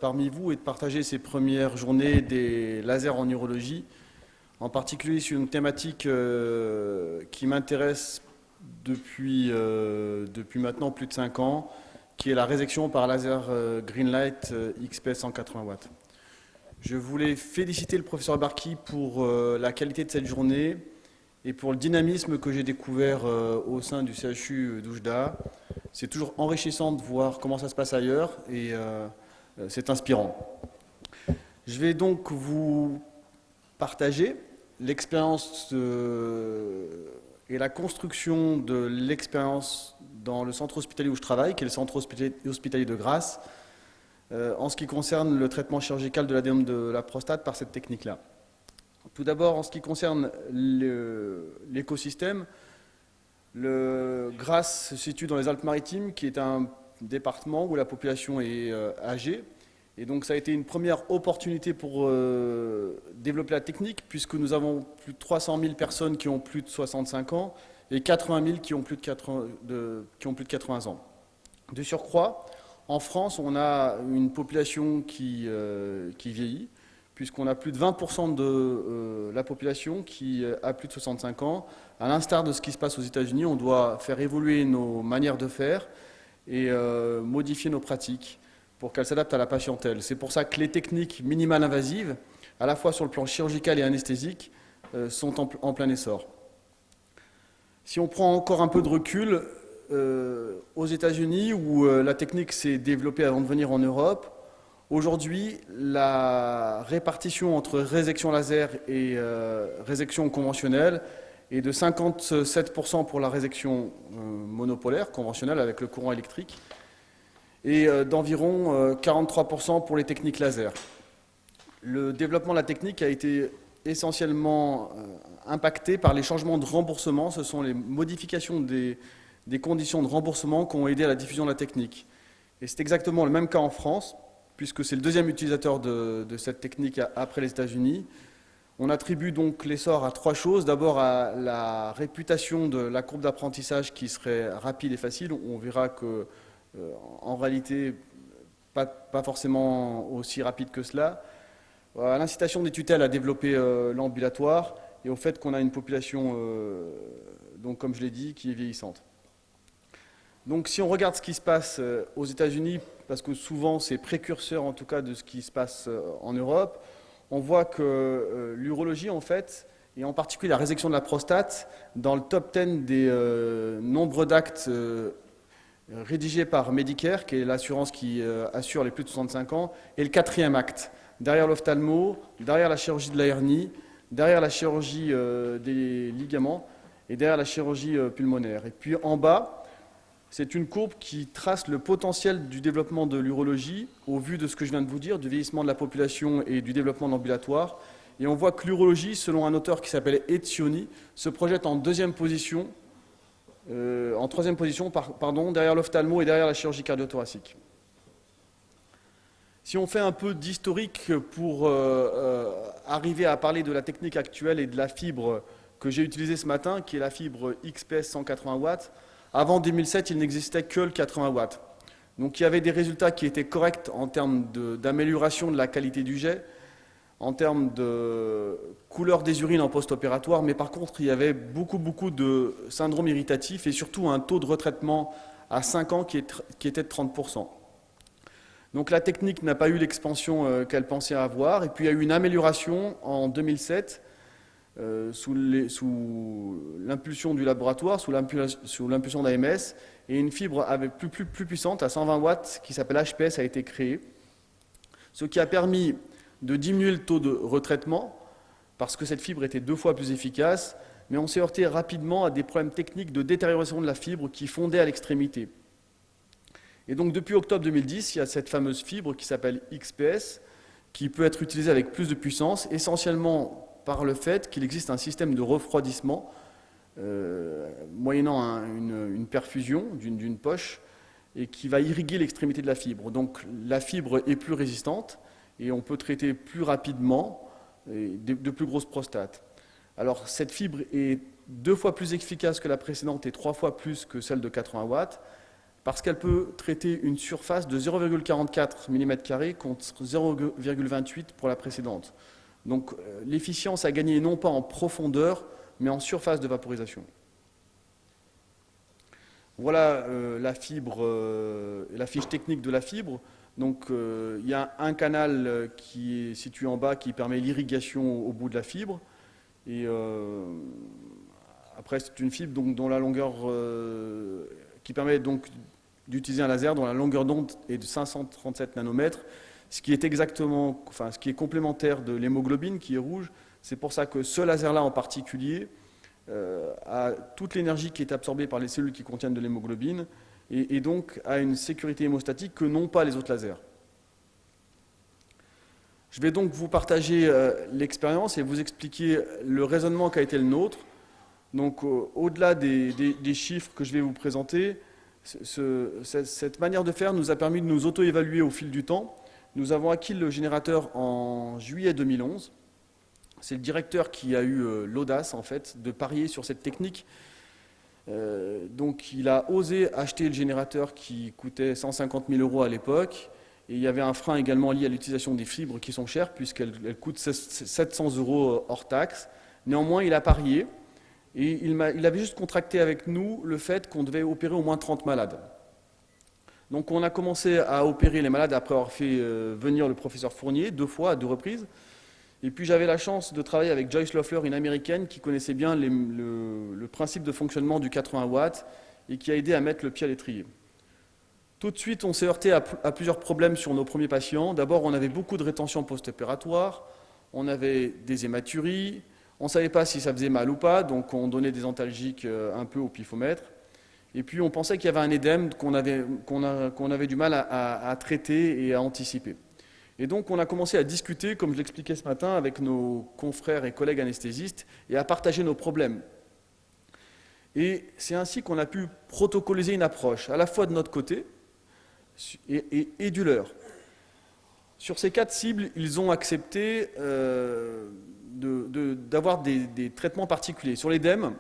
parmi vous et de partager ces premières journées des lasers en urologie, en particulier sur une thématique qui m'intéresse depuis maintenant plus de 5 ans, qui est la résection par laser Greenlight XPS 180 watts. Je voulais féliciter le professeur Barki pour la qualité de cette journée et pour le dynamisme que j'ai découvert au sein du CHU d'Oujda. C'est toujours enrichissant de voir comment ça se passe ailleurs et c'est inspirant. Je vais donc vous partager l'expérience et la construction de l'expérience dans le centre hospitalier où je travaille, qui est le centre hospitalier de Grasse, en ce qui concerne le traitement chirurgical de l'adénome de la prostate par cette technique-là. Tout d'abord, en ce qui concerne l'écosystème, le Grasse se situe dans les Alpes-Maritimes, qui est un département où la population est âgée. Et donc ça a été une première opportunité pour développer la technique, puisque nous avons plus de 300 000 personnes qui ont plus de 65 ans et 80 000 qui ont plus de 80 ans. De surcroît, en France, on a une population qui vieillit, puisqu'on a plus de 20% de la population qui a plus de 65 ans. À l'instar de ce qui se passe aux États-Unis, on doit faire évoluer nos manières de faire et modifier nos pratiques pour qu'elles s'adaptent à la patientèle. C'est pour ça que les techniques minimales invasives, à la fois sur le plan chirurgical et anesthésique, sont en plein essor. Si on prend encore un peu de recul, aux États-Unis, où la technique s'est développée avant de venir en Europe, aujourd'hui, la répartition entre résection laser et résection conventionnelle est de 57% pour la résection monopolaire, conventionnelle, avec le courant électrique, et d'environ 43% pour les techniques laser. Le développement de la technique a été essentiellement impacté par les changements de remboursement. Ce sont les modifications des conditions de remboursement qui ont aidé à la diffusion de la technique. Et c'est exactement le même cas en France, puisque c'est le deuxième utilisateur de cette technique après les États-Unis. On attribue donc l'essor à 3 choses. D'abord à la réputation de la courbe d'apprentissage qui serait rapide et facile. On verra que en réalité, pas forcément aussi rapide que cela. À l'incitation des tutelles à développer l'ambulatoire et au fait qu'on a une population, donc comme je l'ai dit, qui est vieillissante. Donc si on regarde ce qui se passe aux États-Unis, parce que souvent c'est précurseur en tout cas de ce qui se passe en Europe, on voit que l'urologie en fait, et en particulier la résection de la prostate, dans le top 10 des nombres d'actes rédigé par Medicare, qui est l'assurance qui assure les plus de 65 ans, et le 4e acte, derrière l'ophtalmo, derrière la chirurgie de la hernie, derrière la chirurgie des ligaments et derrière la chirurgie pulmonaire. Et puis en bas, c'est une courbe qui trace le potentiel du développement de l'urologie au vu de ce que je viens de vous dire, du vieillissement de la population et du développement de l'ambulatoire. Et on voit que l'urologie, selon un auteur qui s'appelle Etzioni, se projette en 2e position, en 3e position, derrière l'ophtalmo et derrière la chirurgie cardio-thoracique. Si on fait un peu d'historique pour arriver à parler de la technique actuelle et de la fibre que j'ai utilisée ce matin, qui est la fibre XPS 180 watts, avant 2007, il n'existait que le 80 watts. Donc il y avait des résultats qui étaient corrects en termes d'amélioration de la qualité du jet, en termes de couleur des urines en post-opératoire, mais par contre, il y avait beaucoup de syndromes irritatifs et surtout un taux de retraitement à 5 ans qui était de 30%. Donc la technique n'a pas eu l'expansion qu'elle pensait avoir, et puis il y a eu une amélioration en 2007 sous l'impulsion du laboratoire, sous l'impulsion d'AMS, et une fibre plus puissante à 120 watts qui s'appelle HPS a été créée, ce qui a permis de diminuer le taux de retraitement, parce que cette fibre était 2 fois plus efficace, mais on s'est heurté rapidement à des problèmes techniques de détérioration de la fibre qui fondaient à l'extrémité. Et donc depuis octobre 2010, il y a cette fameuse fibre qui s'appelle XPS, qui peut être utilisée avec plus de puissance, essentiellement par le fait qu'il existe un système de refroidissement, moyennant une perfusion d'une poche, et qui va irriguer l'extrémité de la fibre. Donc la fibre est plus résistante, et on peut traiter plus rapidement de plus grosses prostates. Alors cette fibre est 2 fois plus efficace que la précédente et 3 fois plus que celle de 80 watts. parce qu'elle peut traiter une surface de 0,44 mm² contre 0,28 pour la précédente. Donc l'efficience a gagné non pas en profondeur, mais en surface de vaporisation. Voilà la fibre, la fiche technique de la fibre. Donc il y a un canal qui est situé en bas qui permet l'irrigation au bout de la fibre. Et après c'est une fibre donc, dont la longueur qui permet donc d'utiliser un laser dont la longueur d'onde est de 537 nanomètres, ce qui est complémentaire de l'hémoglobine qui est rouge. C'est pour ça que ce laser-là en particulier a toute l'énergie qui est absorbée par les cellules qui contiennent de l'hémoglobine et donc a une sécurité hémostatique que n'ont pas les autres lasers. Je vais donc vous partager l'expérience et vous expliquer le raisonnement qui a été le nôtre. Donc au-delà des chiffres que je vais vous présenter, cette manière de faire nous a permis de nous auto-évaluer au fil du temps. Nous avons acquis le générateur en juillet 2011. C'est le directeur qui a eu l'audace en fait de parier sur cette technique. Donc il a osé acheter le générateur qui coûtait 150 000 € à l'époque. Et il y avait un frein également lié à l'utilisation des fibres qui sont chères puisqu'elles coûtent 700 € hors taxe. Néanmoins, il a parié et il avait juste contracté avec nous le fait qu'on devait opérer au moins 30 malades. Donc on a commencé à opérer les malades après avoir fait venir le professeur Fournier 2 fois, à 2 reprises. Et puis j'avais la chance de travailler avec Joyce Loeffler, une américaine qui connaissait bien le principe de fonctionnement du 80 watts et qui a aidé à mettre le pied à l'étrier. Tout de suite, on s'est heurté à plusieurs problèmes sur nos premiers patients. D'abord, on avait beaucoup de rétention post-opératoire, on avait des hématuries, on ne savait pas si ça faisait mal ou pas, donc on donnait des antalgiques un peu au pifomètre. Et puis on pensait qu'il y avait un édème qu'on avait du mal à traiter et à anticiper. Et donc on a commencé à discuter, comme je l'expliquais ce matin, avec nos confrères et collègues anesthésistes et à partager nos problèmes. Et c'est ainsi qu'on a pu protocoliser une approche, à la fois de notre côté et du leur. Sur ces 4 cibles, ils ont accepté d'avoir des traitements particuliers. Sur l'édème,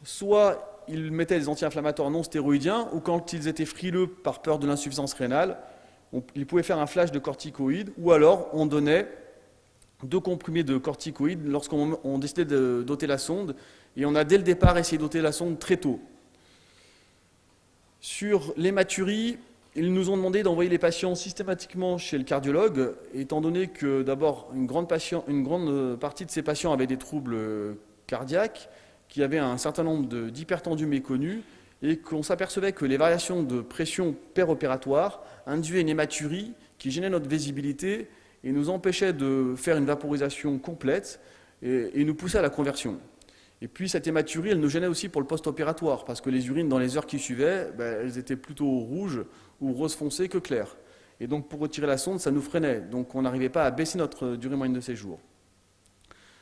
soit ils mettaient des anti-inflammatoires non stéroïdiens, ou quand ils étaient frileux par peur de l'insuffisance rénale, ils pouvaient faire un flash de corticoïdes, ou alors on donnait 2 comprimés de corticoïdes lorsqu'on décidait de doter la sonde, et on a dès le départ essayé de doter la sonde très tôt. Sur l'hématurie, ils nous ont demandé d'envoyer les patients systématiquement chez le cardiologue, étant donné que d'abord une grande partie de ces patients avaient des troubles cardiaques, qui avaient un certain nombre d'hypertendus méconnus, et qu'on s'apercevait que les variations de pression péropératoire induisaient une hématurie qui gênait notre visibilité et nous empêchait de faire une vaporisation complète et nous poussait à la conversion. Et puis cette hématurie, elle nous gênait aussi pour le post-opératoire, parce que les urines dans les heures qui suivaient, elles étaient plutôt rouges ou rose foncé que claires. Et donc pour retirer la sonde, ça nous freinait. Donc on n'arrivait pas à baisser notre durée moyenne de séjour.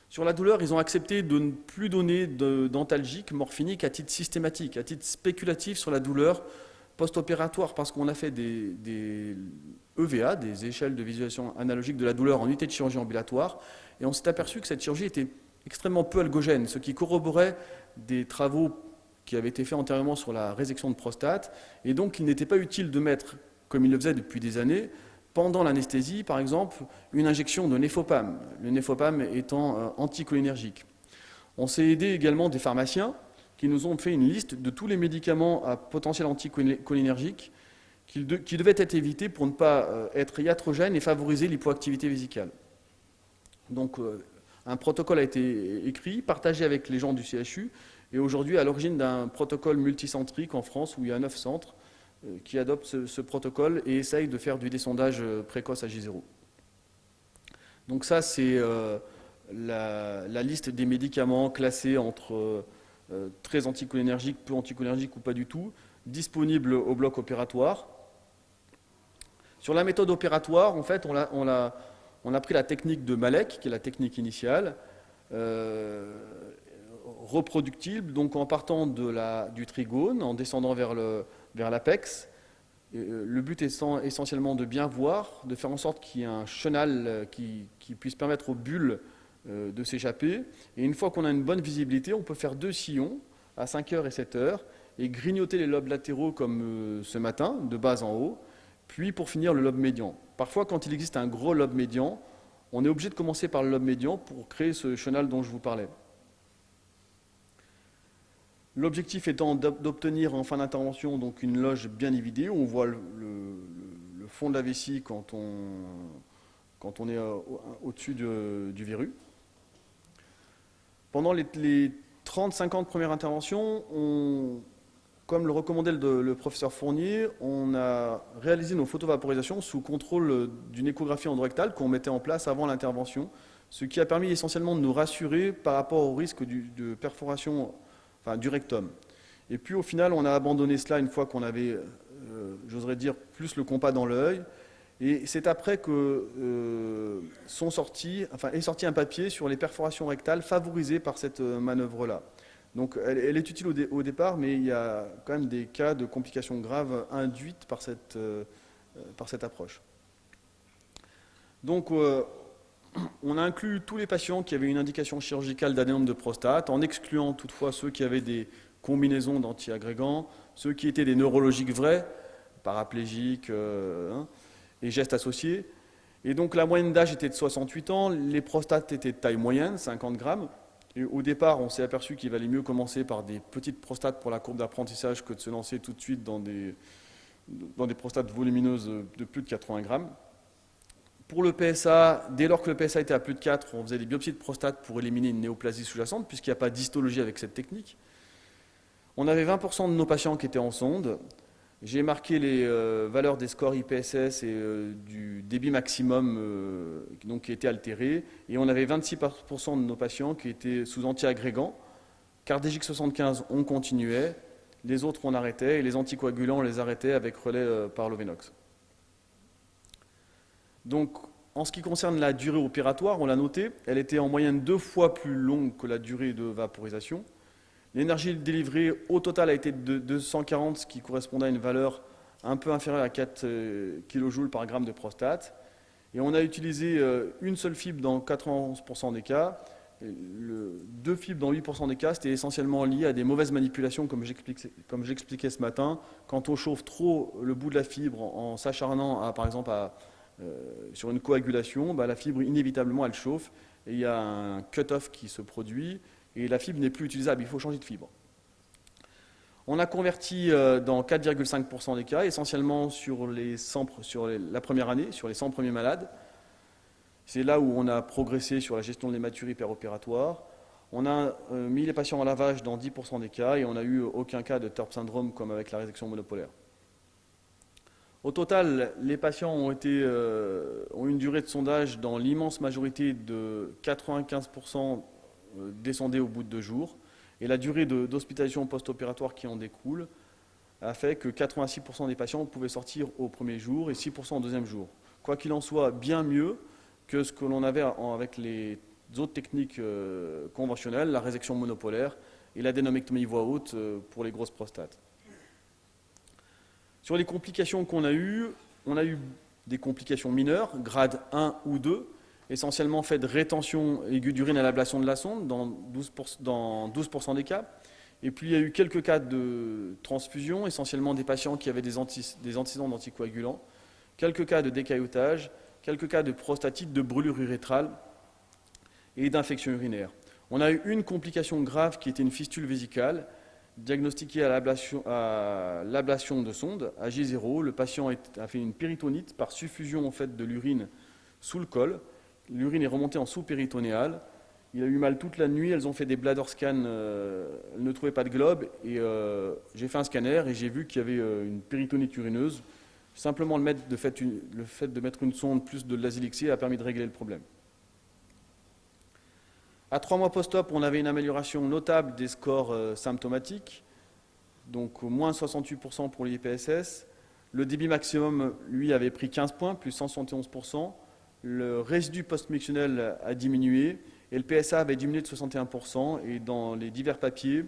Sur la douleur, ils ont accepté de ne plus donner d'antalgiques morphiniques à titre systématique, à titre spéculatif sur la douleur post-opératoire, parce qu'on a fait des EVA, des échelles de visualisation analogique de la douleur en unité de chirurgie ambulatoire, et on s'est aperçu que cette chirurgie était extrêmement peu algogène, ce qui corroborait des travaux qui avaient été faits antérieurement sur la résection de prostate, et donc il n'était pas utile de mettre, comme il le faisait depuis des années, pendant l'anesthésie, par exemple, une injection de néfopam, le néfopam étant anticholinergique. On s'est aidé également des pharmaciens qui nous ont fait une liste de tous les médicaments à potentiel anticholinergique qui devaient être évités pour ne pas être iatrogènes et favoriser l'hypoactivité vésicale. Donc un protocole a été écrit, partagé avec les gens du CHU, et aujourd'hui à l'origine d'un protocole multicentrique en France où il y a 9 centres qui adoptent ce protocole et essayent de faire du descendage précoce à J0. Donc ça, c'est la liste des médicaments classés entre très anticholinergiques, peu anticholinergiques ou pas du tout, disponibles au bloc opératoire. Sur la méthode opératoire, en fait, on a pris la technique de Malek, qui est la technique initiale, reproductible, donc en partant du trigone, en descendant vers l'apex. Le but étant essentiellement de bien voir, de faire en sorte qu'il y ait un chenal qui puisse permettre aux bulles de s'échapper. Et une fois qu'on a une bonne visibilité, on peut faire 2 sillons à 5 heures et 7 heures. et grignoter les lobes latéraux comme ce matin, de bas en haut, puis pour finir le lobe médian. Parfois, quand il existe un gros lobe médian, on est obligé de commencer par le lobe médian pour créer ce chenal dont je vous parlais. L'objectif étant d'obtenir en fin d'intervention donc une loge bien évidée, où on voit le fond de la vessie quand on est au-dessus du verrou. Pendant les 30-50 premières interventions, comme le recommandait le professeur Fournier, on a réalisé nos photovaporisations sous contrôle d'une échographie endorectale qu'on mettait en place avant l'intervention, ce qui a permis essentiellement de nous rassurer par rapport au risque de perforation du rectum. Et puis au final, on a abandonné cela une fois qu'on avait, j'oserais dire, plus le compas dans l'œil. Et c'est après que est sorti un papier sur les perforations rectales favorisées par cette manœuvre-là. Donc elle est utile au départ, mais il y a quand même des cas de complications graves induites par cette approche. Donc on a inclus tous les patients qui avaient une indication chirurgicale d'adénome de prostate, en excluant toutefois ceux qui avaient des combinaisons d'antiagrégants, ceux qui étaient des neurologiques vrais, paraplégiques et gestes associés. Et donc la moyenne d'âge était de 68 ans, les prostates étaient de taille moyenne, 50 grammes. Et au départ, on s'est aperçu qu'il valait mieux commencer par des petites prostates pour la courbe d'apprentissage que de se lancer tout de suite dans des prostates volumineuses de plus de 80 grammes. Pour le PSA, dès lors que le PSA était à plus de 4, on faisait des biopsies de prostate pour éliminer une néoplasie sous-jacente, puisqu'il n'y a pas d'histologie avec cette technique. On avait 20% de nos patients qui étaient en sonde. J'ai marqué les valeurs des scores IPSS et du débit maximum donc, qui étaient altérés. Et on avait 26% de nos patients qui étaient sous antiagrégants. Cardégique 75, on continuait. Les autres, on arrêtait. Et les anticoagulants, on les arrêtait avec relais par l'Ovenox. Donc, en ce qui concerne la durée opératoire, on l'a noté, elle était en moyenne 2 fois plus longue que la durée de vaporisation. L'énergie délivrée au total a été de 240, ce qui correspondait à une valeur un peu inférieure à 4 kJ par gramme de prostate. Et on a utilisé une seule fibre dans 91% des cas. Deux fibres dans 8% des cas, c'était essentiellement lié à des mauvaises manipulations, comme j'expliquais ce matin. Quand on chauffe trop le bout de la fibre en s'acharnant, par exemple, sur une coagulation, la fibre, inévitablement, elle chauffe. Et il y a un cut-off qui se produit. Et la fibre n'est plus utilisable, il faut changer de fibre. On a converti dans 4,5% des cas, essentiellement sur la première année, sur les 100 premiers malades. C'est là où on a progressé sur la gestion de l'hématurie hyperopératoire. On a mis les patients en lavage dans 10% des cas et on n'a eu aucun cas de TURP syndrome comme avec la résection monopolaire. Au total, les patients ont eu une durée de sondage dans l'immense majorité de 95%, descendait au bout de 2 jours. Et la durée d'hospitalisation post-opératoire qui en découle a fait que 86% des patients pouvaient sortir au premier jour et 6% au deuxième jour. Quoi qu'il en soit, bien mieux que ce que l'on avait avec les autres techniques conventionnelles, la résection monopolaire et l'adénomectomie voie haute pour les grosses prostates. Sur les complications qu'on a eues, on a eu des complications mineures, grade 1 ou 2, essentiellement fait de rétention aiguë d'urine à l'ablation de la sonde dans 12% des cas. Et puis il y a eu quelques cas de transfusion, essentiellement des patients qui avaient des antécédents d'anticoagulants, quelques cas de décaillotage, quelques cas de prostatite, de brûlure urétrale et d'infection urinaire. On a eu une complication grave qui était une fistule vésicale, diagnostiquée à l'ablation de sonde, à J0. Le patient a fait une péritonite par suffusion en fait, de l'urine sous le col. L'urine est remontée en sous-péritonéal. Il a eu mal toute la nuit. Elles ont fait des bladder scans. Elles ne trouvaient pas de globe. Et j'ai fait un scanner et j'ai vu qu'il y avait une péritonite urineuse. Simplement le fait de mettre une sonde plus de l'azilixie a permis de régler le problème. À 3 mois post-op, on avait une amélioration notable des scores symptomatiques. Donc moins 68% pour l'IPSS. Le débit maximum, lui, avait pris 15 points, plus 171%. Le résidu post-mictionnel a diminué et le PSA avait diminué de 61%. Et dans les divers papiers,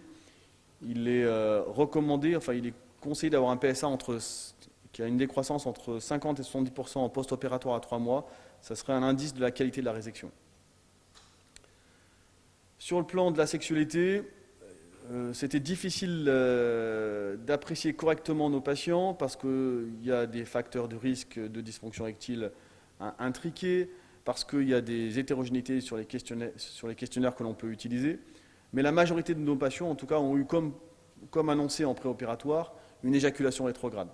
il est recommandé, enfin il est conseillé d'avoir un PSA qui a une décroissance entre 50 et 70% en post-opératoire à 3 mois. Ça serait un indice de la qualité de la résection. Sur le plan de la sexualité, c'était difficile d'apprécier correctement nos patients parce qu'il y a des facteurs de risque de dysfonction érectile intriqués, parce qu'il y a des hétérogénéités sur les questionnaires que l'on peut utiliser. Mais la majorité de nos patients, en tout cas, ont eu, comme annoncé en préopératoire, une éjaculation rétrograde.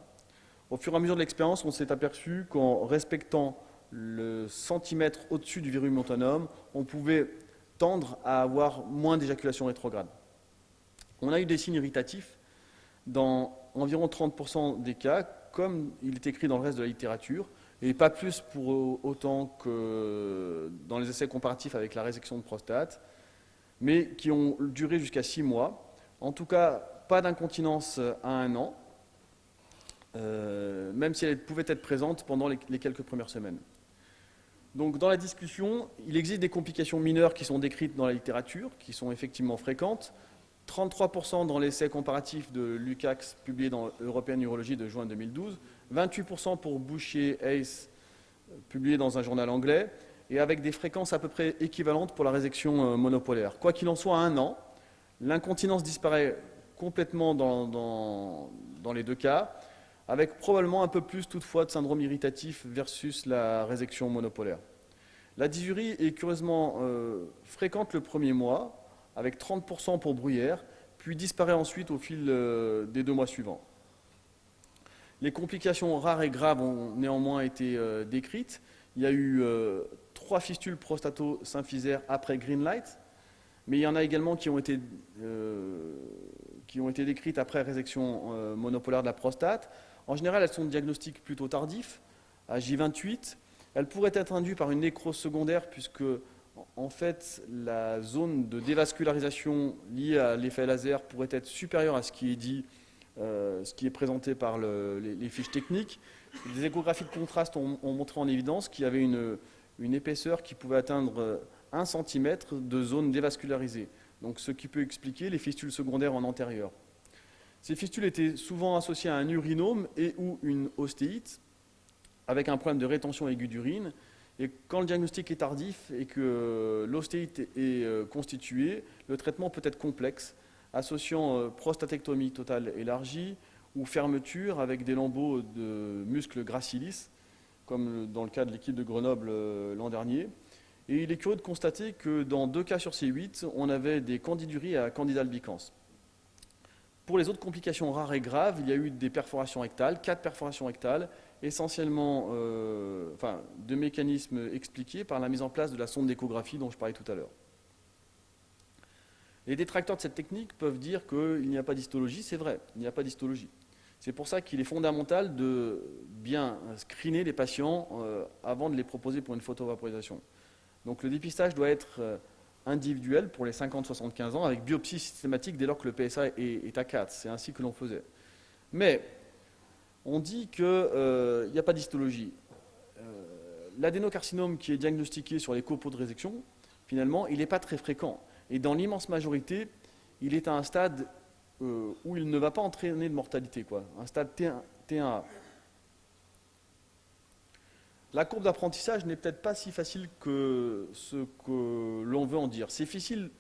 Au fur et à mesure de l'expérience, on s'est aperçu qu'en respectant le centimètre au-dessus du virus autonome, on pouvait tendre à avoir moins d'éjaculation rétrograde. On a eu des signes irritatifs dans environ 30% des cas, comme il est écrit dans le reste de la littérature, et pas plus pour autant que dans les essais comparatifs avec la résection de prostate, mais qui ont duré jusqu'à 6 mois. En tout cas, pas d'incontinence à 1 an, même si elle pouvait être présente pendant les quelques premières semaines. Donc dans la discussion, il existe des complications mineures qui sont décrites dans la littérature, qui sont effectivement fréquentes. 33% dans l'essai comparatif de Lukacs publié dans European Urology de juin 2012, 28% pour Bouchier-Hayes publié dans un journal anglais, et avec des fréquences à peu près équivalentes pour la résection monopolaire. Quoi qu'il en soit, à 1 an, l'incontinence disparaît complètement dans les deux cas, avec probablement un peu plus toutefois de syndrome irritatif versus la résection monopolaire. La dysurie est curieusement fréquente le premier mois, avec 30% pour bruyère, puis disparaît ensuite au fil des 2 mois suivants. Les complications rares et graves ont néanmoins été décrites. Il y a eu 3 fistules prostato-symphysaires après Greenlight, mais il y en a également qui ont été décrites après résection monopolaire de la prostate. En général, elles sont de diagnostic plutôt tardif, à J28. Elles pourraient être induites par une nécrose secondaire, puisque en fait, la zone de dévascularisation liée à l'effet laser pourrait être supérieure à ce qui est dit, ce qui est présenté par les fiches techniques. Des échographies de contraste ont montré en évidence qu'il y avait une épaisseur qui pouvait atteindre 1 cm de zone dévascularisée. Donc, ce qui peut expliquer les fistules secondaires en antérieur. Ces fistules étaient souvent associées à un urinome et ou une ostéite, avec un problème de rétention aiguë d'urine. Et quand le diagnostic est tardif et que l'ostéite est constituée, le traitement peut être complexe, associant prostatectomie totale élargie ou fermeture avec des lambeaux de muscles gracilis, comme dans le cas de l'équipe de Grenoble l'an dernier. Et il est curieux de constater que dans 2 cas sur ces 8, on avait des candiduries à candida albicans. Pour les autres complications rares et graves, il y a eu des perforations rectales, 4 perforations rectales, essentiellement de mécanismes expliqués par la mise en place de la sonde d'échographie dont je parlais tout à l'heure. Les détracteurs de cette technique peuvent dire qu'il n'y a pas d'histologie, c'est vrai, il n'y a pas d'histologie. C'est pour ça qu'il est fondamental de bien screener les patients avant de les proposer pour une photovaporisation. Donc le dépistage doit être individuel pour les 50-75 ans avec biopsie systématique dès lors que le PSA est à 4. C'est ainsi que l'on faisait. Mais on dit qu'il n'y a pas d'histologie. L'adénocarcinome qui est diagnostiqué sur les copeaux de résection, finalement, il n'est pas très fréquent. Et dans l'immense majorité, il est à un stade où il ne va pas entraîner de mortalité, un stade T1A. La courbe d'apprentissage n'est peut-être pas si facile que ce que l'on veut en dire. C'est facile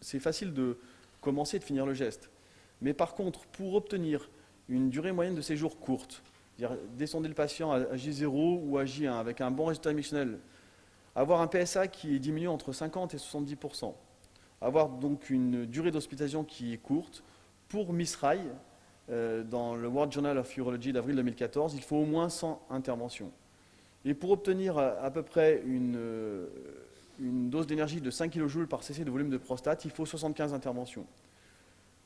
de commencer et de finir le geste. Mais par contre, pour obtenir une durée moyenne de séjour courte, c'est-à-dire descendre le patient à J0 ou à J1 avec un bon résultat émissionnel, avoir un PSA qui est diminué entre 50 et 70%, avoir donc une durée d'hospitalisation qui est courte, pour Misrai, dans le World Journal of Urology d'avril 2014, il faut au moins 100 interventions. Et pour obtenir à peu près une dose d'énergie de 5 kJ par cc de volume de prostate, il faut 75 interventions.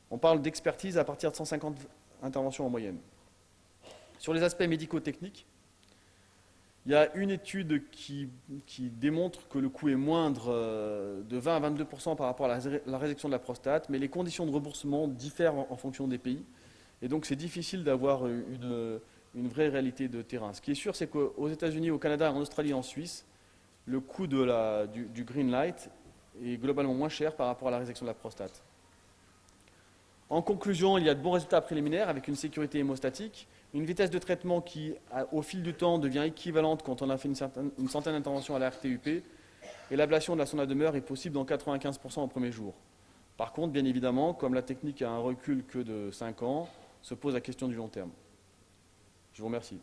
On parle d'expertise à partir de 150 interventions en moyenne. Sur les aspects médico-techniques, il y a une étude qui démontre que le coût est moindre de 20 à 22% par rapport à la résection de la prostate, mais les conditions de remboursement diffèrent en fonction des pays. Et donc c'est difficile d'avoir une vraie réalité de terrain. Ce qui est sûr, c'est qu'aux États-Unis, au Canada, en Australie et en Suisse, le coût du green light est globalement moins cher par rapport à la résection de la prostate. En conclusion, il y a de bons résultats préliminaires avec une sécurité hémostatique, une vitesse de traitement qui, au fil du temps, devient équivalente quand on a fait une centaine d'interventions à la RTUP, et l'ablation de la sonde à demeure est possible dans 95% au premier jour. Par contre, bien évidemment, comme la technique a un recul que de 5 ans, se pose la question du long terme. Je vous remercie.